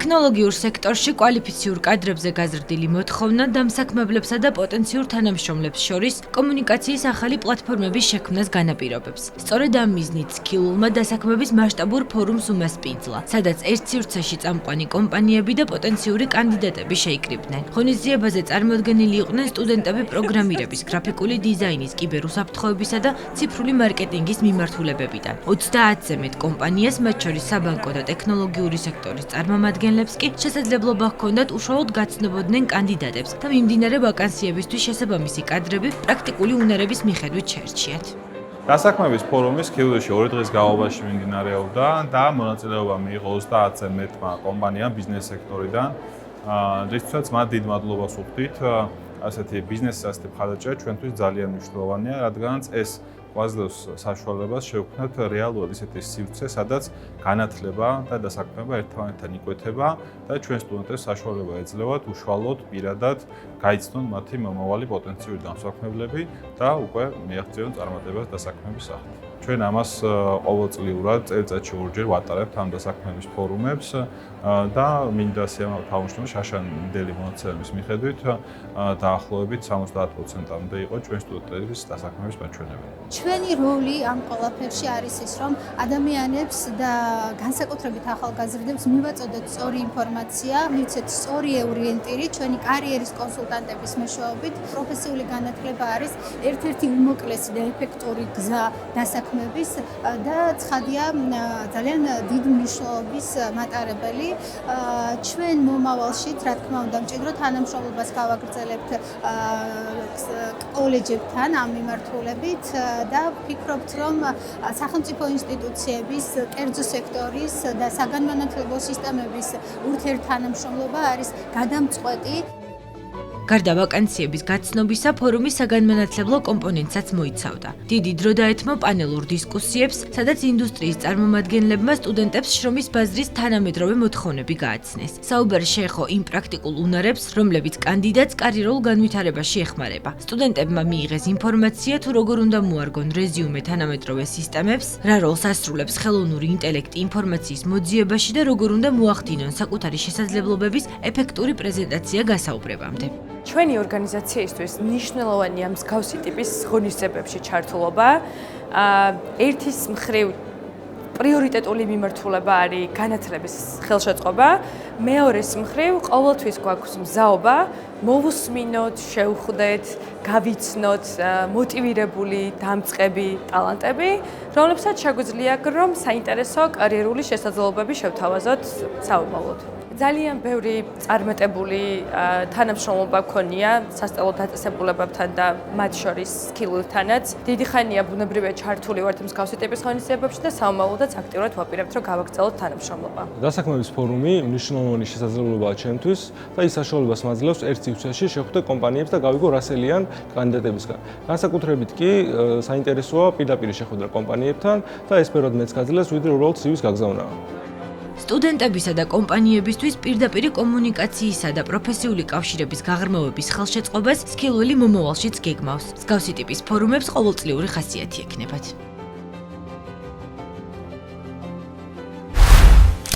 ტექნოლოგიურ სექტორში კვალიფიციურ კადრებზე გაზრდილი მოთხოვნა დამსაქმებლებსა და პოტენციურ თანამშრომლებს შორის კომუნიკაციის ახალი პლატფორმების შექმნას განაპირობებს. სწორედ ამ მიზნით სქილულმა დასაქმების მასშტაბურ ფორუმს უმასპინძლა, სადაც ერთ სივრცეში წამყვანი კომპანიები და პოტენციური კანდიდატები შეიკრიბნენ. ღონისძიებაზე წარმოდგენილი იყვნენ სტუდენტები პროგრამირების, გრაფიკული დიზაინის, კიბერუსაფრთხოებისა და ციფრული მარკეტინგის მიმართულებებიდან. 30-ზე მეტ კომპანიას, მათ შორის საბანკო და ტექნოლოგიური სექტორის წარმომადგენლებს კი შესაძლებლობა ჰქონდათ უშუალოდ გაცნობოდნენ კანდიდატებს და მიმდინარე ვაკანსიებისთვის შესაბამისი კადრები პრაქტიკული უნარების მიხედვით შეერჩიათ. დასაქმების ფორუმი სქილულში 2 დღის განმავლობაში მიმდინარეობდა და მონაწილეობა მიიღო 30-ზე მეტმა კომპანიამ ბიზნეს სექტორიდან. რისთვისაც მათ დიდ მადლობას ვუხდით. ასეთი ბიზნესის ასეთი მხარდაჭერა ჩვენთვის ძალიან მნიშვნელოვანია, რადგანაც ეს გვაძლევს საშუალებას შევქმნათ რეალურად ისეთი სივრცე, სადაც განათლება და დასაქმება ერთმანეთთან იკვეთება და ჩვენ სტუდენტებს საშუალება ეძლევათ უშუალოდ პირადად გაიცნონ მათი მომავალი პოტენციური დამსაქმებლები და უკვე მიაღწიონ წარმატებას დასაქმების სახით. ჩვენ ამას ყოველწლიურად წელიწადში 2 ჯერ ვატარებთ ამ დასაქმების ფორუმებს და მინდა თავმოშრომე შაშანდელი მონაცემების მიხედვით დაახლოებით 70%-მდე იყო ჩვენ სტუდენტების დასაქმების მაჩვენებელი. ჩვენი როლი ამ ყველაფერში არის ის, რომ ადამიანებს და განსაკუთრებით ახალგაზრდებს მივაწოდოთ სწორი ინფორმაცია, მივცეთ სწორი ორიენტირი ჩვენი კარიერის კონსულტანტების მეშვეობით. პროფესიული განათლება არის ერთ-ერთი უმოკლესი და ეფექტური გზა დასაქმების და ცხადია ძალიან დიდ მნიშვნელობის მატარებელი. ჩვენ მომავალში, რა თქმა უნდა, მჭიდრო თანამშრომლობას გავაგრძელებთ კოლეჯებთან ამ მიმართულებით და ვფიქრობთ, რომ სახელმწიფო ინსტიტუციების, კერძო სექტორის და საგანმანათლებლო სისტემების ურთიერთთანამშრომლობა არის გადამწყვეტი. გარდა ვაკანსიების გაცნობისა, ფორუმი საგანმანათლებლო კომპონენტსაც მოიცავდა. დიდი დრო დაეთმო პანელურ დისკუსიებს, სადაც ინდუსტრიის წარმომადგენლებმა სტუდენტებს შრომის ბაზრის თანამედროვე მოთხოვნები გააცნეს. საუბარი შეეხო იმ პრაქტიკულ უნარებს, რომლებიც კანდიდატს კარიერულ განვითარებაში ეხმარება. სტუდენტებმა მიიღეს ინფორმაცია, თუ როგორ უნდა მოარგონ რეზიუმე თანამედროვე სისტემებს, რა როლს ასრულებს ხელოვნური ინტელექტი ინფორმაციის მოძიებაში და როგორ უნდა მოახდინონ საკუთარი შესაძლებლობების ეფექტური პრეზენტაცია გასაუბრებამდე. ჩვენი ორგანიზაციისთვის მნიშვნელოვანია მსგავსი ტიპის ღონისძიებებში ჩართულობა. ერთის მხრივ პრიორიტეტული მიმართულება არის განათლების ხელშეწყობა, მეორეს მხრივ ყოველთვის გვაქვს მზაობა მოვუსმინოთ, შევხვდეთ, გავიცნოთ მოტივირებული, დამწყები ტალანტები, რომლებსაც შეგვიძლია რომ საინტერესო კარიერული შესაძლებლობები შევთავაზოთ საომავლოდ. ძალიან ბევრი წარმატებული თანამშრომლობა გქონია სასწავლო დაწესებულებებთან და მათ შორის სქილულთანაც. დიდი ხანია ბუნებრივია ჩართული ვართ მსგავსი ტიპის ღონისძიებებში და საომავლოდაც აქტიურად ვაპირებთ, რომ გავაგრძელოთ თანამშრომლობა. დასაქმების ფორუმი მნიშვნელოვანი შესაძლებლობაა ჩემთვის და ის საშუალებას მაძლევს ერთ სივრცეში შევხვდე კომპანიებს და გავიგო რასელიან კანდიდატებისგან. განსაკუთრებით კი საინტერესოა პირდაპირ შეხვედრა კომპანიებთან და ეს ფერად მეც გაძლევს, ვიდრე უბრალოდ CV-ს გაგზავნა. სტუდენტებისა და კომპანიებისთვის პირდაპირ კომუნიკაციისა და პროფესიული კავშირების გაღრმავების ხელშეწყობას სქილველი მომავალშიც გეგმავს. მსგავსი ტიპის ფორუმებს ყოველწლიური ხასიათი ექნებათ.